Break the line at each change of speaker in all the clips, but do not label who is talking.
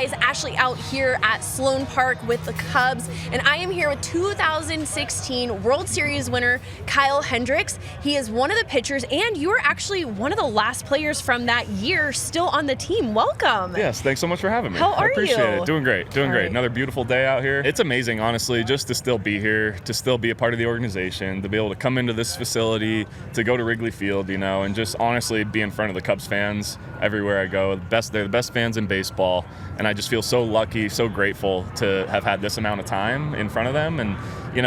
guys, Ashley out here at Sloan Park with the Cubs, and I am here with 2016 World Series winner Kyle Hendrix. He is one of the pitchers, and you are actually one of the last players from that year still on the team. Welcome.
Yes, thanks so much for having me.
How are you?
I appreciate it. Doing great,
All right.
Another beautiful day out here. It's amazing, honestly, just to still be here, to still be a part of the organization, to be able to come into this facility, to go to Wrigley Field, and just honestly be in front of the Cubs fans everywhere I go. They're the best fans in baseball, and I just feel so lucky, so grateful to have had this amount of time in front of them, and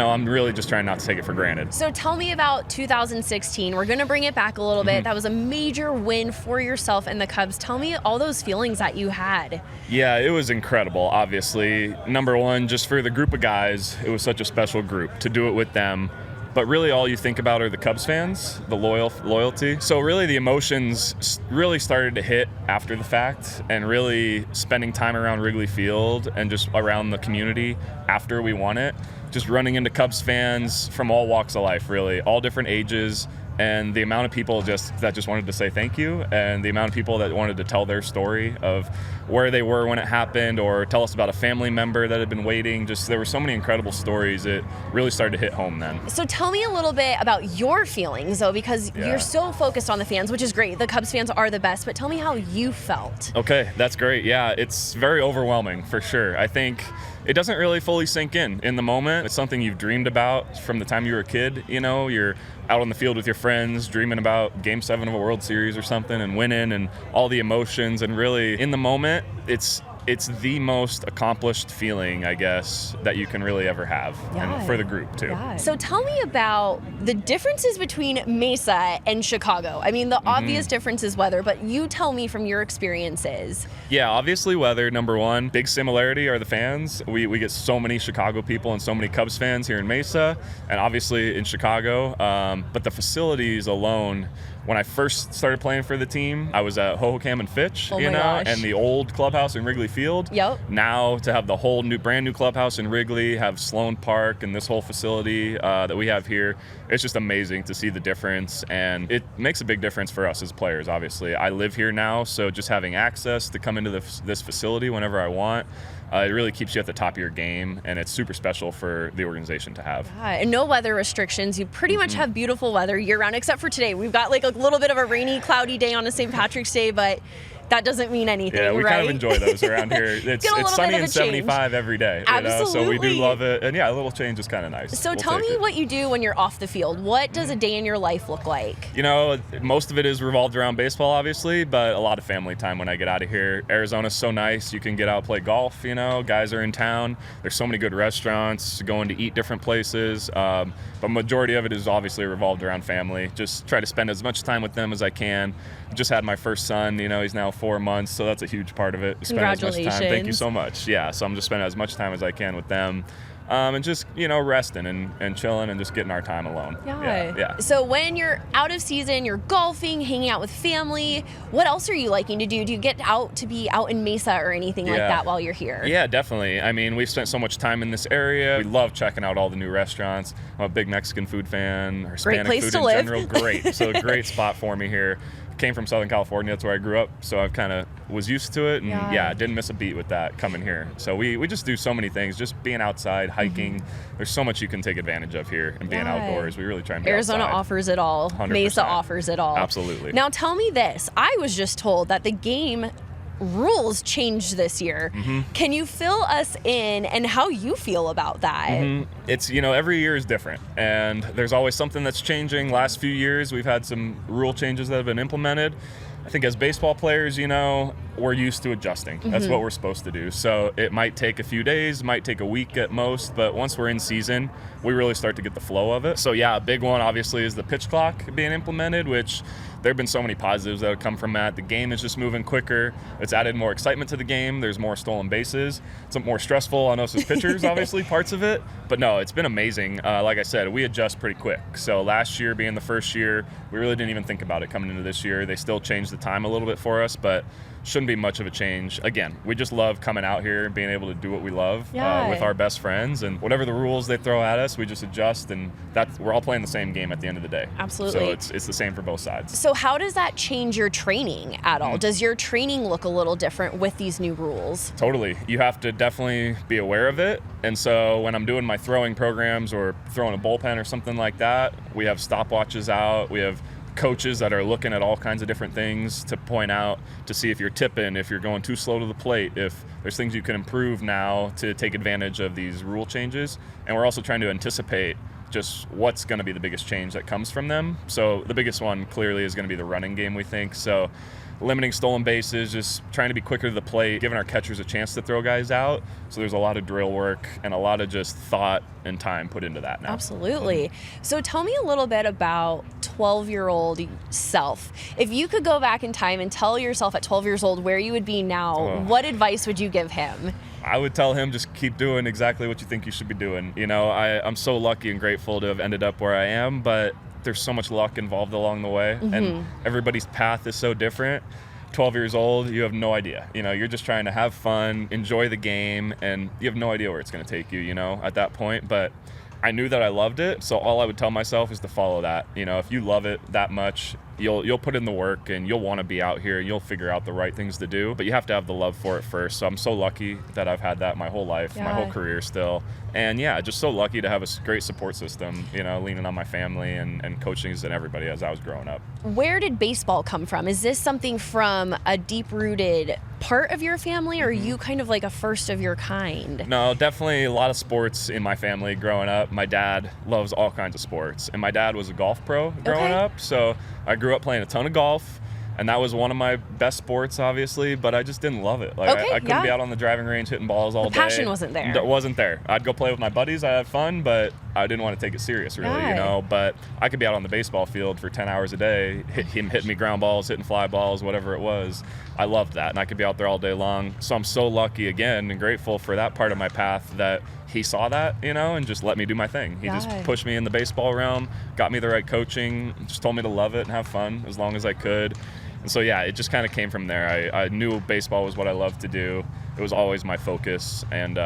I'm really just trying not to take it for granted.
So tell me about 2016. We're going to bring it back a little bit. That was a major win for yourself and the Cubs. Tell me all those feelings that you had.
Yeah, it was incredible, obviously. Number one, just for the group of guys, it was such a special group to do it with them. But really all you think about are the Cubs fans, the loyalty. So really the emotions really started to hit after the fact, and really spending time around Wrigley Field and just around the community after we won it. Just running into Cubs fans from all walks of life, really, all different ages. And the amount of people that just wanted to say thank you, and the amount of people that wanted to tell their story of where they were when it happened, or tell us about a family member that had been waiting. There were so many incredible stories. It really started to hit home then.
So tell me a little bit about your feelings, though, because you're so focused on the fans, which is great. The Cubs fans are the best, but tell me how you felt.
Okay, that's great. Yeah, it's very overwhelming for sure. I think it doesn't really fully sink in the moment. It's something you've dreamed about from the time you were a kid. You're out on the field with your friends, dreaming about Game 7 of a World Series or something, and winning, and all the emotions. And really, in the moment, it's the most accomplished feeling, I guess, that you can really ever have, and for the group too.
Yeah. So tell me about the differences between Mesa and Chicago. I mean, the obvious difference is weather, but you tell me from your experiences.
Yeah, obviously weather, number one. Big similarity are the fans. We get so many Chicago people and so many Cubs fans here in Mesa, and obviously in Chicago. But the facilities alone, when I first started playing for the team, I was at Hohokam and Fitch, and the old clubhouse in Wrigley Field.
Yep.
Now to have the whole brand new clubhouse in Wrigley, have Sloan Park and this whole facility that we have here, it's just amazing to see the difference, and it makes a big difference for us as players, obviously. I live here now, so just having access to come into this facility whenever I want, it really keeps you at the top of your game, and it's super special for the organization to have.
Yeah, and no weather restrictions. You pretty much have beautiful weather year-round, except for today. We've got like a little bit of a rainy, cloudy day on a St. Patrick's Day, but that doesn't mean anything,
Yeah, we
right?
kind of enjoy those around here. It's sunny and 75 every day.
Absolutely.
So we do love it. And yeah, a little change is kind of nice.
So tell me what you do when you're off the field. What does a day in your life look like?
Most of it is revolved around baseball, obviously, but a lot of family time when I get out of here. Arizona's so nice. You can get out and play golf, guys are in town. There's so many good restaurants, going to eat different places. But majority of it is obviously revolved around family. Just try to spend as much time with them as I can. Just had my first son, he's now 4 months, so that's a huge part of it.
Congratulations.
Spend as much time. Thank you so much. Yeah, so I'm just spending as much time as I can with them. And just, resting and chilling and just getting our time alone.
Yeah. So when you're out of season, you're golfing, hanging out with family, what else are you liking to do? Do you get out to be out in Mesa or anything like that while you're here?
Yeah, definitely. I mean, we've spent so much time in this area. We love checking out all the new restaurants. I'm a big Mexican food fan, Hispanic food in general. Great. So a great spot for me here. Came from Southern California, that's where I grew up, so I've kind of was used to it, and didn't miss a beat with that coming here. So we just do so many things, just being outside, hiking. There's so much you can take advantage of here, and being outdoors. We really try and be
Arizona
outside.
offers it all.
100%.
Mesa offers it all.
Absolutely.
Now tell me this. I was just told that the game rules changed this year. Can you fill us in and how you feel about that?
It's, every year is different, and there's always something that's changing. Last few years, we've had some rule changes that have been implemented. I think as baseball players, we're used to adjusting. That's what we're supposed to do. So it might take a few days, might take a week at most, but once we're in season, we really start to get the flow of it. So yeah, a big one obviously is the pitch clock being implemented, which there have been so many positives that have come from that. The game is just moving quicker. It's added more excitement to the game. There's more stolen bases. It's more stressful on us as pitchers, obviously, parts of it. But no, it's been amazing. Like I said, we adjust pretty quick. So last year being the first year, we really didn't even think about it coming into this year. They still changed the time a little bit for us, but shouldn't be much of a change. Again, we just love coming out here and being able to do what we love with our best friends, and whatever the rules they throw at us, we just adjust, and we're all playing the same game at the end of the day.
Absolutely.
So it's the same for both sides.
So So how does that change your training at all? Does your training look a little different with these new rules?
Totally. You have to definitely be aware of it. And so when I'm doing my throwing programs or throwing a bullpen or something like that, we have stopwatches out. We have coaches that are looking at all kinds of different things to point out to see if you're tipping, if you're going too slow to the plate, if there's things you can improve now to take advantage of these rule changes. And we're also trying to anticipate just what's going to be the biggest change that comes from them. So the biggest one clearly is going to be the running game, we think. So limiting stolen bases, just trying to be quicker to the plate, giving our catchers a chance to throw guys out. So there's a lot of drill work and a lot of just thought and time put into that now.
Absolutely. So tell me a little bit about 12-year-old self. If you could go back in time and tell yourself at 12 years old where you would be now, what advice would you give him?
I would tell him just keep doing exactly what you think you should be doing. You know, I'm so lucky and grateful to have ended up where I am, but there's so much luck involved along the way, and everybody's path is so different. 12 years old, you have no idea. You know, you're just trying to have fun, enjoy the game, and you have no idea where it's going to take you, you know, at that point. But I knew that I loved it, so all I would tell myself is to follow that. You know, if you love it that much, you'll put in the work and you'll want to be out here and you'll figure out the right things to do, but you have to have the love for it first. So I'm so lucky that I've had that my whole life, my whole career still. And yeah, just so lucky to have a great support system, you know, leaning on my family and coachings and everybody as I was growing up.
Where did baseball come from? Is this something from a deep-rooted part of your family, or are you kind of like a first of your kind?
No, definitely a lot of sports in my family growing up. My dad loves all kinds of sports, and my dad was a golf pro growing up, so I grew up playing a ton of golf. And that was one of my best sports, obviously, but I just didn't love it. Like I couldn't be out on the driving range hitting balls all day.
The passion wasn't there.
It wasn't there. I'd go play with my buddies. I had fun, but I didn't want to take it serious, really, you know. But I could be out on the baseball field for 10 hours a day, hitting me ground balls, hitting fly balls, whatever it was. I loved that, and I could be out there all day long. So I'm so lucky, again, and grateful for that part of my path that he saw that, you know, and just let me do my thing. He just pushed me in the baseball realm, got me the right coaching, just told me to love it and have fun as long as I could. And so, yeah, it just kind of came from there. I knew baseball was what I loved to do. It was always my focus. And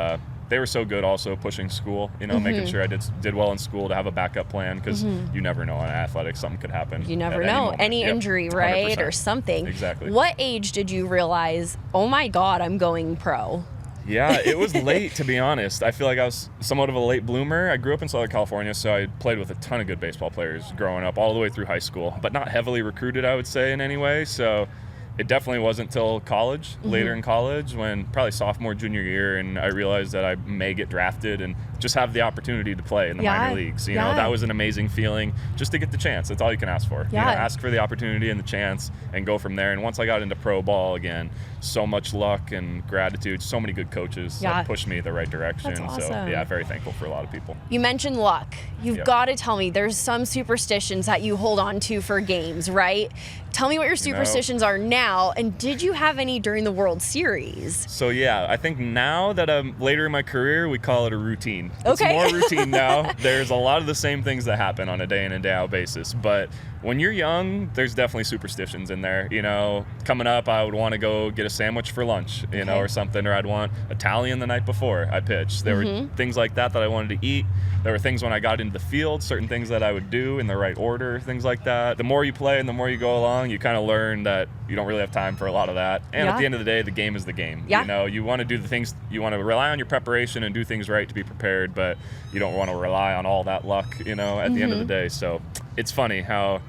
they were so good also pushing school, you know, making sure I did well in school to have a backup plan, because you never know in athletics, something could happen.
You never know. Any injury, right?
100%.
Or something.
Exactly.
What age did you realize, oh my God, I'm going pro?
Yeah, it was late, to be honest. I feel like I was somewhat of a late bloomer. I grew up in Southern California, so I played with a ton of good baseball players growing up all the way through high school, but not heavily recruited, I would say, in any way. So it definitely wasn't till college, later in college, when probably sophomore, junior year, and I realized that I may get drafted and just have the opportunity to play in the minor leagues. You know, that was an amazing feeling, just to get the chance. That's all you can ask for. You know, ask for the opportunity and the chance and go from there. And once I got into pro ball again, so much luck and gratitude, so many good coaches that pushed me the right direction.
That's awesome.
So yeah, very thankful for a lot of people.
You mentioned luck. You've got to tell me, there's some superstitions that you hold on to for games, right? Tell me what your superstitions are now, and did you have any during the World Series?
So yeah, I think now that I'm later in my career, we call it a routine. It's more routine now. There's a lot of the same things that happen on a day in and day out basis, but when you're young, there's definitely superstitions in there. You know, coming up, I would want to go get a sandwich for lunch, you know, or something, or I'd want Italian the night before I pitched. There were things like that I wanted to eat. There were things when I got into the field, certain things that I would do in the right order, things like that. The more you play and the more you go along, you kind of learn that you don't really have time for a lot of that. And at the end of the day, the game is the game. You know, you want to do the things, you want to rely on your preparation and do things right to be prepared, but you don't want to rely on all that luck, you know, at the end of the day. So it's funny how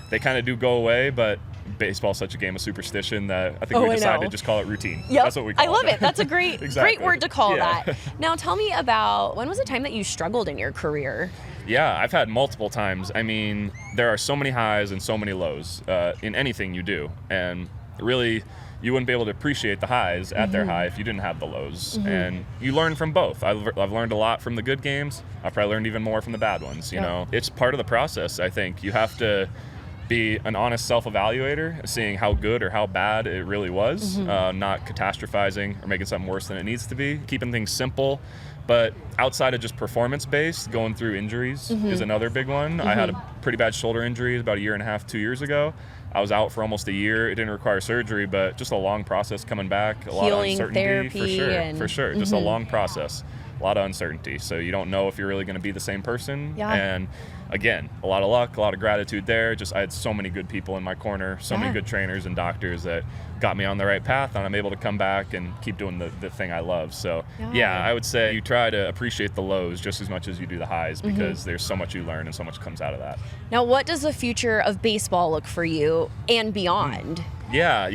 they kind of do go away, but baseball's such a game of superstition that I think we decided to just call it routine. That's what we call it.
I love it. That's a great, great word to call that. Now tell me about, when was the time that you struggled in your career?
Yeah, I've had multiple times. I mean, there are so many highs and so many lows in anything you do. And really, you wouldn't be able to appreciate the highs at their high if you didn't have the lows. And you learn from both. I've learned a lot from the good games. I've probably learned even more from the bad ones, you know. It's part of the process, I think. You have to be an honest self-evaluator, seeing how good or how bad it really was, not catastrophizing or making something worse than it needs to be, keeping things simple. But outside of just performance-based, going through injuries is another big one. I had a pretty bad shoulder injury about 1.5 years, 2 years ago. I was out for almost a year. It didn't require surgery, but just a long process coming back, a lot of uncertainty,
therapy,
for sure. Just a long process. a lot of uncertainty. So you don't know if you're really going to be the same person.
Yeah.
And again, a lot of luck, a lot of gratitude there. Just I had so many good people in my corner, so many good trainers and doctors that got me on the right path, and I'm able to come back and keep doing the thing I love. So yeah, I would say you try to appreciate the lows just as much as you do the highs, because there's so much you learn and so much comes out of that.
Now, what does the future of baseball look for you and beyond?
Yeah,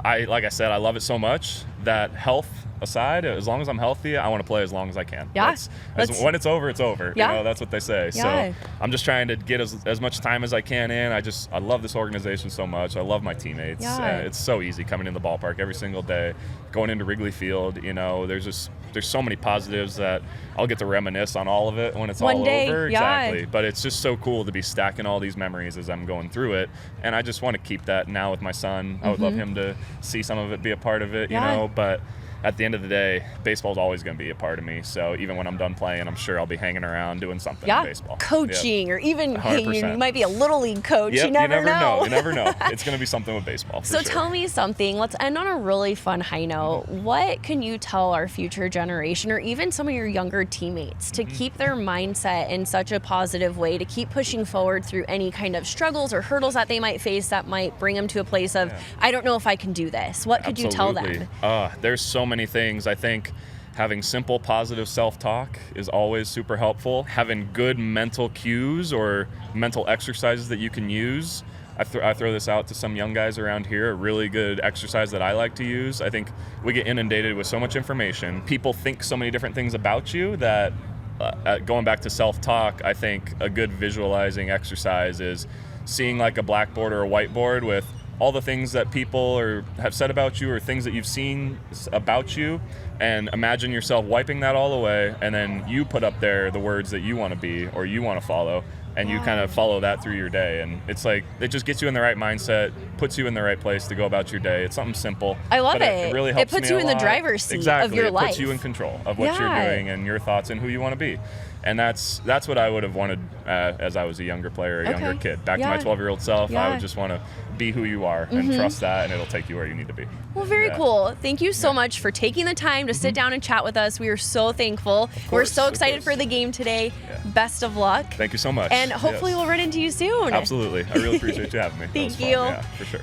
like I said, I love it so much that health aside, as long as I'm healthy, I want to play as long as I can.
Yeah.
When it's over, it's over.
Yeah.
That's what they say.
Yeah.
So I'm just trying to get as much time as I can in. I love this organization so much. I love my teammates.
Yeah.
It's so easy coming in the ballpark every single day, going into Wrigley Field. There's so many positives that I'll get to reminisce on all of it when it's
One
all
day,
over.
yeah.
Exactly. But it's just so cool to be stacking all these memories as I'm going through it. And I just want to keep that now with my son. I would love him to see some of it, be a part of it, but at the end of the day, baseball is always going to be a part of me. So even when I'm done playing, I'm sure I'll be hanging around doing something in baseball.
Coaching, or even, hey, you
100%.
might be a little league coach.
Yep,
You never know.
You never know. It's going to be something with baseball.
So tell me something. Let's end on a really fun high note. What can you tell our future generation, or even some of your younger teammates, to keep their mindset in such a positive way, to keep pushing forward through any kind of struggles or hurdles that they might face that might bring them to a place of, I don't know if I can do this? What could you tell them?
There's so many things. I think having simple, positive self-talk is always super helpful. Having good mental cues or mental exercises that you can use. I throw this out to some young guys around here. A really good exercise that I like to use. I think we get inundated with so much information. People think so many different things about you that going back to self-talk, I think a good visualizing exercise is seeing like a blackboard or a whiteboard with all the things that people have said about you, or things that you've seen about you, and imagine yourself wiping that all away, and then you put up there the words that you want to be or you want to follow, and you kind of follow that through your day. And it's like, it just gets you in the right mindset, puts you in the right place to go about your day. It's something simple.
I love it.
It really helps me
It puts you in the driver's seat of your life.
It puts you in control of what you're doing and your thoughts and who you want to be. And that's what I would have wanted as I was a younger player, a younger kid. Back to my 12-year-old self, I would just want to be who you are and trust that, and it'll take you where you need to be.
Well, very cool. Thank you so much for taking the time to sit down and chat with us. We are so thankful. We're so excited for the game today. Best of luck.
Thank you so much.
And hopefully we'll run into you soon.
Absolutely. I really appreciate you having me.
Thank you.
Yeah, for sure.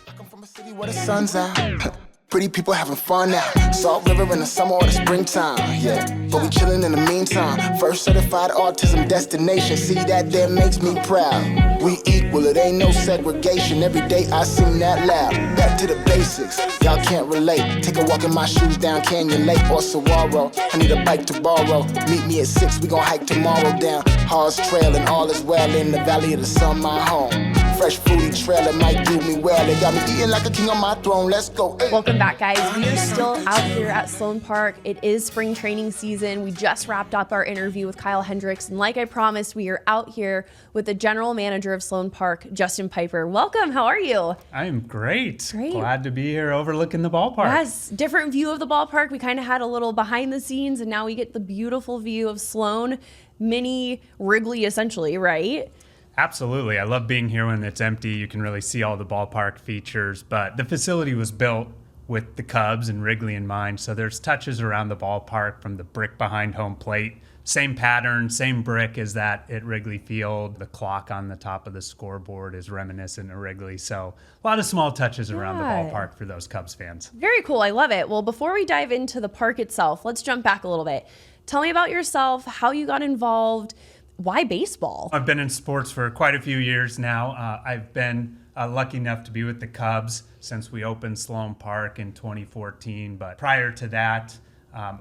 I come from a city where the sun's out. Pretty people having fun now. Salt River in the summer or the springtime. Yeah, but we chillin' in the meantime. First certified autism destination. See that there makes me proud. We equal, it ain't no segregation. Every day I sing that loud. Back to the basics, y'all can't relate. Take a walk in my shoes down Canyon Lake or Saguaro. I need a bike to borrow. Meet me at 6, we gon' hike tomorrow down Hars Trail, and all is well in the valley of the sun, my home. Fresh fruity trail, it might do me well. They got me eating like a king on my throne. Let's go. Hey.
Welcome back, guys. We are still out here at Sloan Park. It is spring training season. We just wrapped up our interview with Kyle Hendrix, and like I promised, we are out here with the general manager of Sloan Park, Justin Piper. Welcome. How are you?
I am great.
Great.
Glad to be here overlooking the ballpark.
Yes, different view of the ballpark. We kind of had a little behind the scenes, and now we get the beautiful view of Sloan, mini Wrigley, essentially, right?
Absolutely. I love being here when it's empty. You can really see all the ballpark features, but the facility was built with the Cubs and Wrigley in mind. So there's touches around the ballpark, from the brick behind home plate. Same pattern, same brick as that at Wrigley Field. The clock on the top of the scoreboard is reminiscent of Wrigley. So a lot of small touches around the ballpark for those Cubs fans.
Very cool. I love it. Well, before we dive into the park itself, let's jump back a little bit. Tell me about yourself, how you got involved. Why baseball?
I've been in sports for quite a few years now. I've been lucky enough to be with the Cubs since we opened Sloan Park in 2014. But prior to that,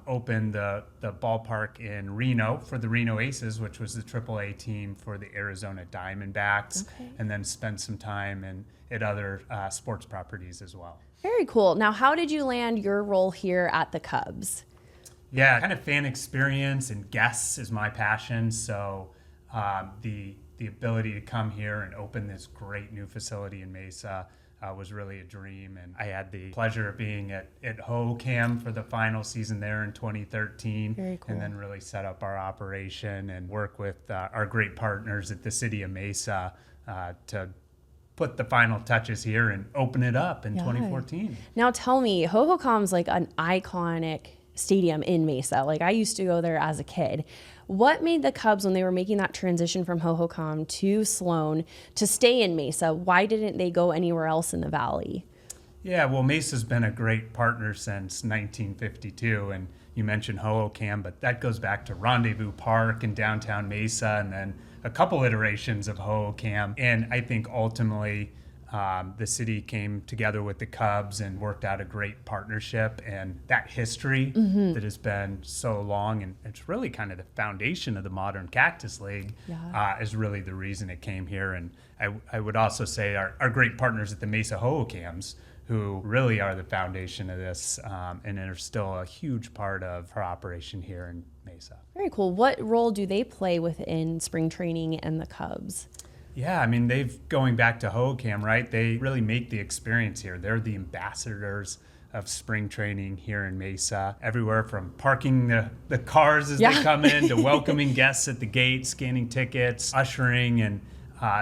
opened the ballpark in Reno for the Reno Aces, which was the AAA team for the Arizona Diamondbacks, and then spent some time at other sports properties as well.
Very cool. Now, how did you land your role here at the Cubs?
Yeah, kind of fan experience and guests is my passion. So the ability to come here and open this great new facility in Mesa was really a dream. And I had the pleasure of being at HoCam for the final season there in 2013.
Very cool.
And then really set up our operation and work with our great partners at the city of Mesa to put the final touches here and open it up in 2014.
Now tell me, HoCam's like an iconic stadium in Mesa. Like, I used to go there as a kid. What made the Cubs, when they were making that transition from Hohokam to Sloan, to stay in Mesa? Why didn't they go anywhere else in the Valley?
Yeah, well, Mesa's been a great partner since 1952, and you mentioned Hohokam, but that goes back to Rendezvous Park in downtown Mesa, and then a couple iterations of Hohokam. And I think ultimately the city came together with the Cubs and worked out a great partnership, and that history that has been so long, and it's really kind of the foundation of the modern Cactus League, is really the reason it came here. And I would also say our great partners at the Mesa Hohokams, who really are the foundation of this, and are still a huge part of our operation here in Mesa.
Very cool. What role do they play within spring training and the Cubs?
Yeah, I mean, going back to Hohokam, right? They really make the experience here. They're the ambassadors of spring training here in Mesa. Everywhere from parking the cars as they come in to welcoming guests at the gate, scanning tickets, ushering, and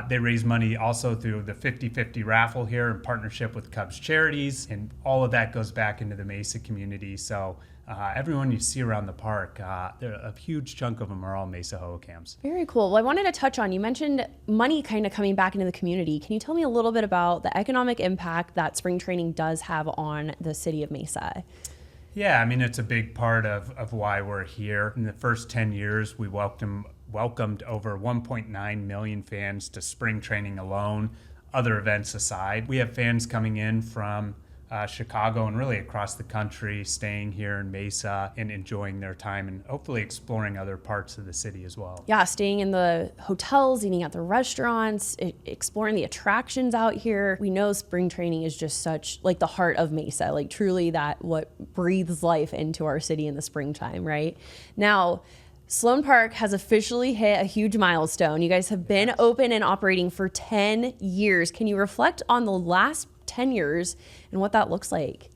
they raise money also through the 50-50 raffle here in partnership with Cubs Charities, and all of that goes back into the Mesa community. So everyone you see around the park, a huge chunk of them are all Mesa Hohokams.
Very cool. Well, I wanted to touch on, you mentioned money kind of coming back into the community. Can you tell me a little bit about the economic impact that spring training does have on the city of Mesa?
Yeah, I mean, it's a big part of why we're here. In the first 10 years, we welcomed over 1.9 million fans to spring training alone, other events aside. We have fans coming in from Chicago and really across the country, staying here in Mesa and enjoying their time and hopefully exploring other parts of the city as well.
Yeah, staying in the hotels, eating at the restaurants, exploring the attractions out here. We know spring training is just such like the heart of Mesa, like truly that what breathes life into our city in the springtime, right? Now, Sloan Park has officially hit a huge milestone. You guys have been open and operating for 10 years. Can you reflect on the last 10 years and what that looks like?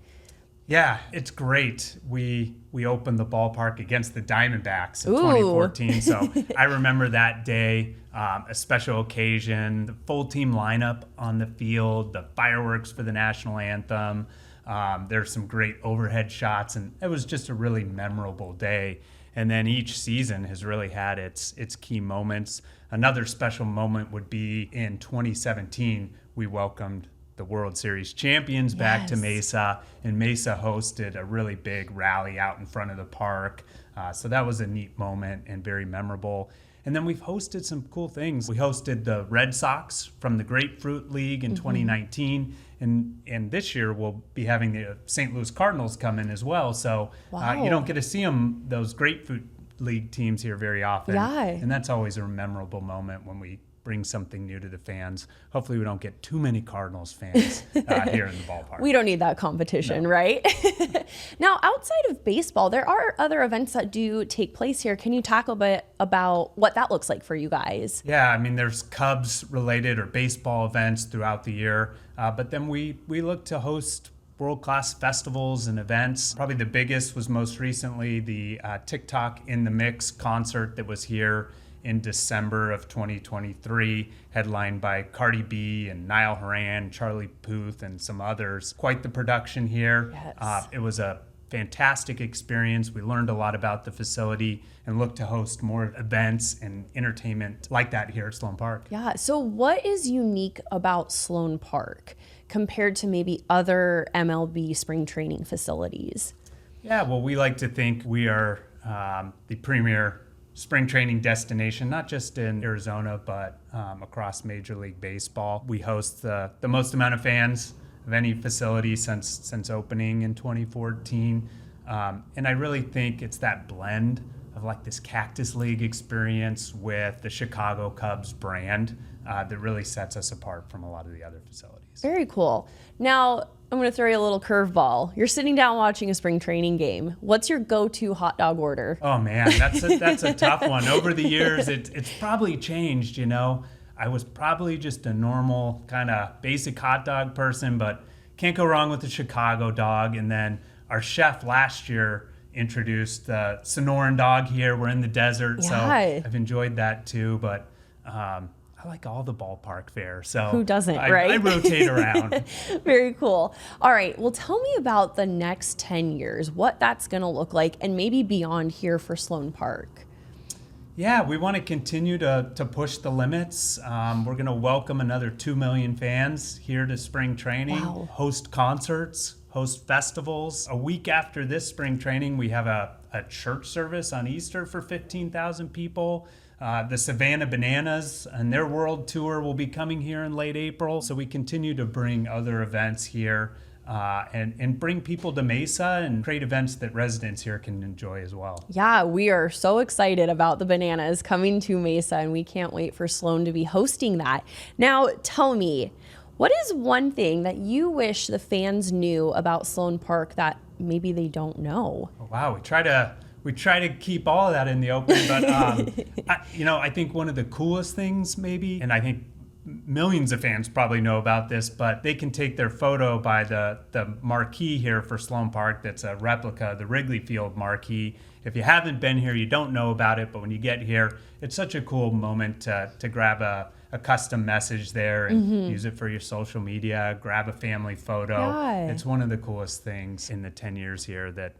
Yeah, it's great. We opened the ballpark against the Diamondbacks in 2014. So I remember that day, a special occasion, the full team lineup on the field, the fireworks for the national anthem. There's some great overhead shots, and it was just a really memorable day. And then each season has really had its key moments. Another special moment would be in 2017, we welcomed the World Series champions back to Mesa, and Mesa hosted a really big rally out in front of the park. So that was a neat moment and very memorable. And then we've hosted some cool things. We hosted the Red Sox from the Grapefruit League in 2019. And this year we'll be having the St. Louis Cardinals come in as well. So you don't get to see those Grapefruit League teams here very often.
Yeah.
And that's always a memorable moment when we bring something new to the fans. Hopefully we don't get too many Cardinals fans here in the ballpark.
We don't need that competition, right? Now, outside of baseball, there are other events that do take place here. Can you talk a bit about what that looks like for you guys?
Yeah, I mean, there's Cubs related or baseball events throughout the year, but then we look to host world-class festivals and events. Probably the biggest was most recently the TikTok in the Mix concert that was here in December of 2023, headlined by Cardi B and Niall Horan, Charlie Puth, and some others. Quite the production here.
Yes.
It was a fantastic experience. We learned a lot about the facility and look to host more events and entertainment like that here at Sloan Park.
Yeah, so what is unique about Sloan Park compared to maybe other MLB spring training facilities?
Yeah, well, we like to think we are the premier spring training destination, not just in Arizona, but across Major League Baseball. We host the most amount of fans of any facility since opening in 2014. And I really think it's that blend of like this Cactus League experience with the Chicago Cubs brand that really sets us apart from a lot of the other facilities.
Very cool. Now, I'm going to throw you a little curveball. You're sitting down watching a spring training game. What's your go-to hot dog order?
Oh man, that's a tough one. Over the years, it's probably changed, you know. I was probably just a normal kind of basic hot dog person, but can't go wrong with the Chicago dog. And then our chef last year introduced the Sonoran dog here. We're in the desert, so I've enjoyed that too. But I like all the ballpark fare. So
who doesn't,
I
right?
I rotate around.
Very cool. All right. Well, tell me about the next 10 years, what that's going to look like, and maybe beyond here for Sloan Park.
Yeah, we want to continue to push the limits. We're going to welcome another 2 million fans here to spring training,
Wow.
host concerts, host festivals. A week after this spring training, we have a church service on Easter for 15,000 people. The Savannah Bananas and their world tour will be coming here in late April. So we continue to bring other events here and bring people to Mesa and create events that residents here can enjoy as well.
Yeah, we are so excited about the Bananas coming to Mesa, and we can't wait for Sloan to be hosting that. Now, tell me, what is one thing that you wish the fans knew about Sloan Park that maybe they don't know?
Oh, wow, we try to keep all of that in the open, but I think one of the coolest things maybe, and I think millions of fans probably know about this, but they can take their photo by the marquee here for Sloan Park that's a replica, the Wrigley Field marquee. If you haven't been here, you don't know about it, but when you get here, it's such a cool moment to grab a custom message there and use it for your social media, grab a family photo.
Yeah.
It's one of the coolest things in the 10 years here that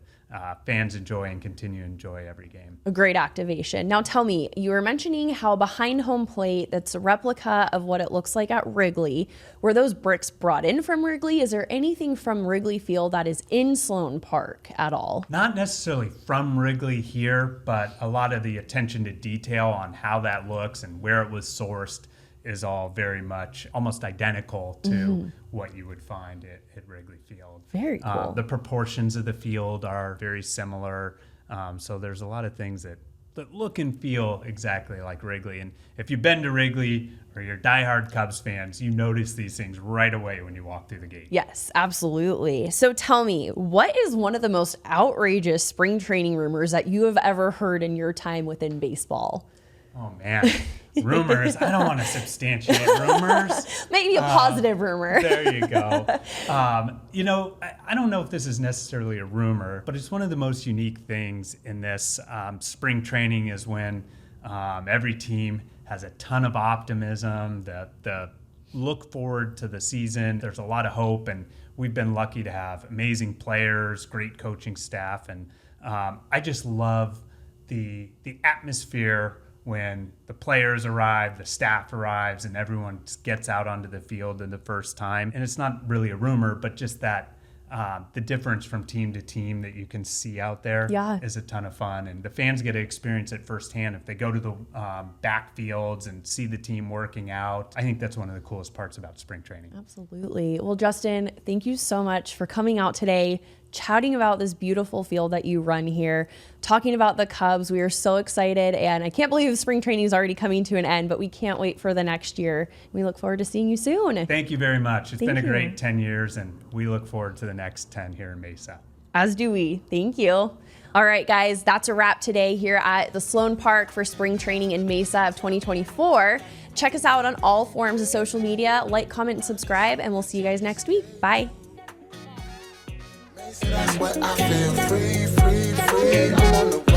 fans enjoy and continue to enjoy every game.
A great activation. Now tell me, you were mentioning how behind home plate, that's a replica of what it looks like at Wrigley. Were those bricks brought in from Wrigley? Is there anything from Wrigley Field that is in Sloan Park at all?
Not necessarily from Wrigley here, but a lot of the attention to detail on how that looks and where it was sourced is all very much almost identical to what you would find at Wrigley Field.
Very cool.
The proportions of the field are very similar. So there's a lot of things that look and feel exactly like Wrigley. And if you've been to Wrigley or you're diehard Cubs fans, you notice these things right away when you walk through the gate.
Yes, absolutely. So tell me, what is one of the most outrageous spring training rumors that you have ever heard in your time within baseball?
Oh, man. Rumors. I don't want to substantiate rumors.
Maybe a positive rumor.
There you go. I don't know if this is necessarily a rumor, but it's one of the most unique things in this spring training is when every team has a ton of optimism, the look forward to the season. There's a lot of hope, and we've been lucky to have amazing players, great coaching staff, and I just love the atmosphere when the players arrive, the staff arrives, and everyone gets out onto the field in the first time. And it's not really a rumor, but just that the difference from team to team that you can see out there is a ton of fun. And the fans get to experience it firsthand if they go to the backfields and see the team working out. I think that's one of the coolest parts about spring training.
Absolutely. Well, Justin, thank you so much for coming out today, chatting about this beautiful field that you run here, talking about the Cubs. We are so excited, and I can't believe spring training is already coming to an end, but we can't wait for the next year. We look forward to seeing you soon.
Thank you very much. It's
Thank
been a
you.
great 10 years, and we look forward to the next 10 here in Mesa.
As do we. Thank you. All right, guys, that's a wrap today here at the Sloan Park for spring training in Mesa of 2024. Check us out on all forms of social media. Like, comment, and subscribe, and we'll see you guys next week. Bye.
That's what I feel, free, free, free. I'm on the